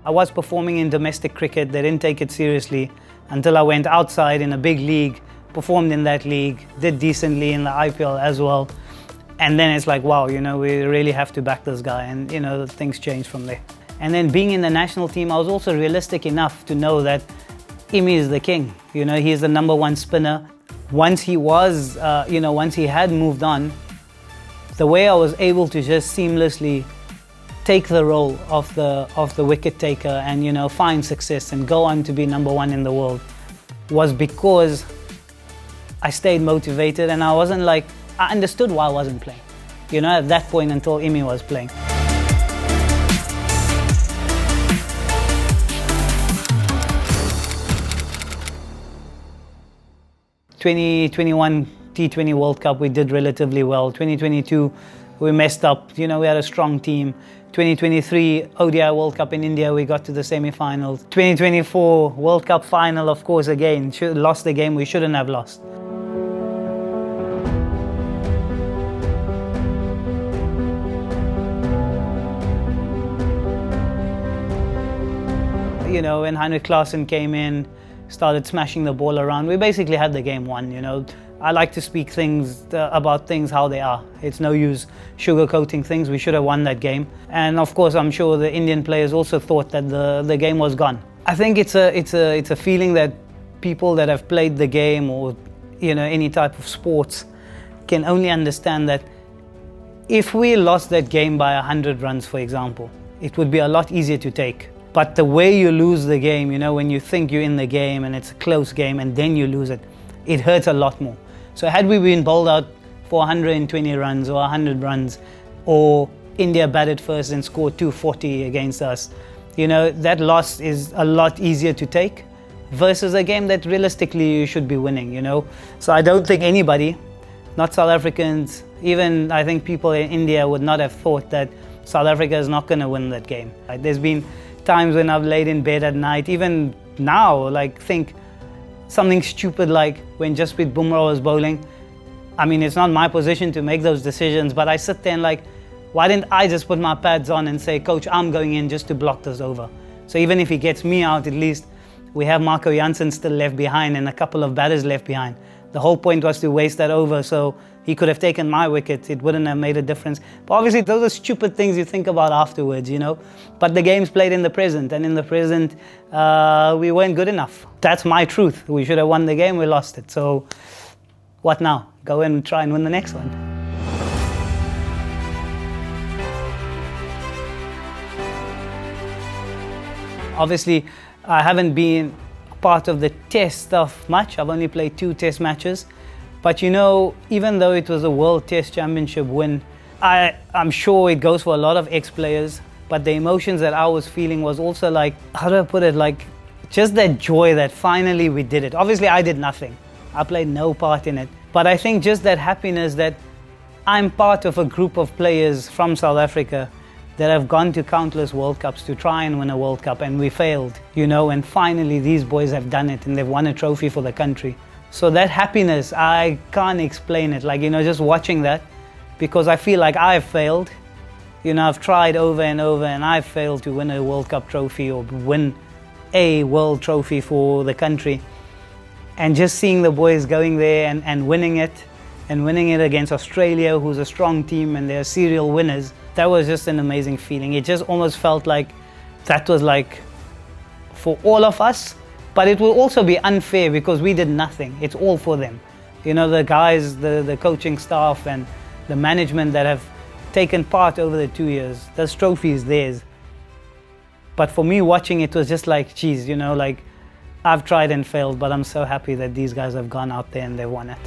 I was performing in domestic cricket. They didn't take it seriously until I went outside in a big league, performed in that league, did decently in the IPL as well. And then it's like, wow, you know, we really have to back this guy. And, you know, things changed from there. And then being in the national team, I was also realistic enough to know that Imi is the king. You know, he's the #1 spinner. Once he was, once he had moved on, the way I was able to just seamlessly take the role of the wicket taker and, you know, find success and go on to be #1 in the world was because I stayed motivated, and I wasn't like, I understood why I wasn't playing, you know, at that point until Imi was playing. '21 T20 World Cup, we did relatively well. 2022, we messed up. You know, we had a strong team. 2023 ODI World Cup in India, we got to the semi-finals. 2024 World Cup final, of course, again, lost the game we shouldn't have lost. You know, when Heinrich Klaassen came in, started smashing the ball around, we basically had the game won, you know. I like to speak about things how they are. It's no use sugarcoating things. We should have won that game. And of course, I'm sure the Indian players also thought that the game was gone. I think it's a feeling that people that have played the game or, you know, any type of sports can only understand that if we lost that game by 100 runs, for example, it would be a lot easier to take. But the way you lose the game, you know, when you think you're in the game and it's a close game and then you lose it, it hurts a lot more. So had we been bowled out for 120 runs or 100 runs, or India batted first and scored 240 against us, you know, that loss is a lot easier to take versus a game that realistically you should be winning, you know. So I don't think anybody, not South Africans, even I think people in India would not have thought that South Africa is not going to win that game. There's been times when I've laid in bed at night, even now, like think something stupid like when Jasprit Bumrah was bowling. I mean, it's not my position to make those decisions, but I sit there and like, why didn't I just put my pads on and say, Coach, I'm going in just to block this over. So even if he gets me out, at least we have Marco Jansen still left behind and a couple of batters left behind. The whole point was to waste that over so he could have taken my wicket. It wouldn't have made a difference. But obviously, those are stupid things you think about afterwards, you know. But the game's played in the present, and in the present, we weren't good enough. That's my truth. We should have won the game, we lost it. So what now? Go and try and win the next one. Obviously, I haven't been part of the test stuff much. I've only played 2 test matches. But you know, even though it was a World Test Championship win, I'm sure it goes for a lot of ex-players, but the emotions that I was feeling was also like, how do I put it, like just that joy that finally we did it. Obviously I did nothing. I played no part in it. But I think just that happiness that I'm part of a group of players from South Africa that have gone to countless World Cups to try and win a World Cup, and we failed, you know, and finally these boys have done it and they've won a trophy for the country. So that happiness, I can't explain it, like, you know, just watching that, because I feel like I've failed. You know, I've tried over and over and I've failed to win a World Cup trophy or win a world trophy for the country. And just seeing the boys going there and winning it against Australia, who's a strong team and they're serial winners, that was just an amazing feeling. It just almost felt like that was like for all of us. But it will also be unfair because we did nothing. It's all for them. You know, the guys, the coaching staff and the management that have taken part over the 2 years, this trophy is theirs. But for me watching it was just like, geez, you know, like I've tried and failed, but I'm so happy that these guys have gone out there and they've won it.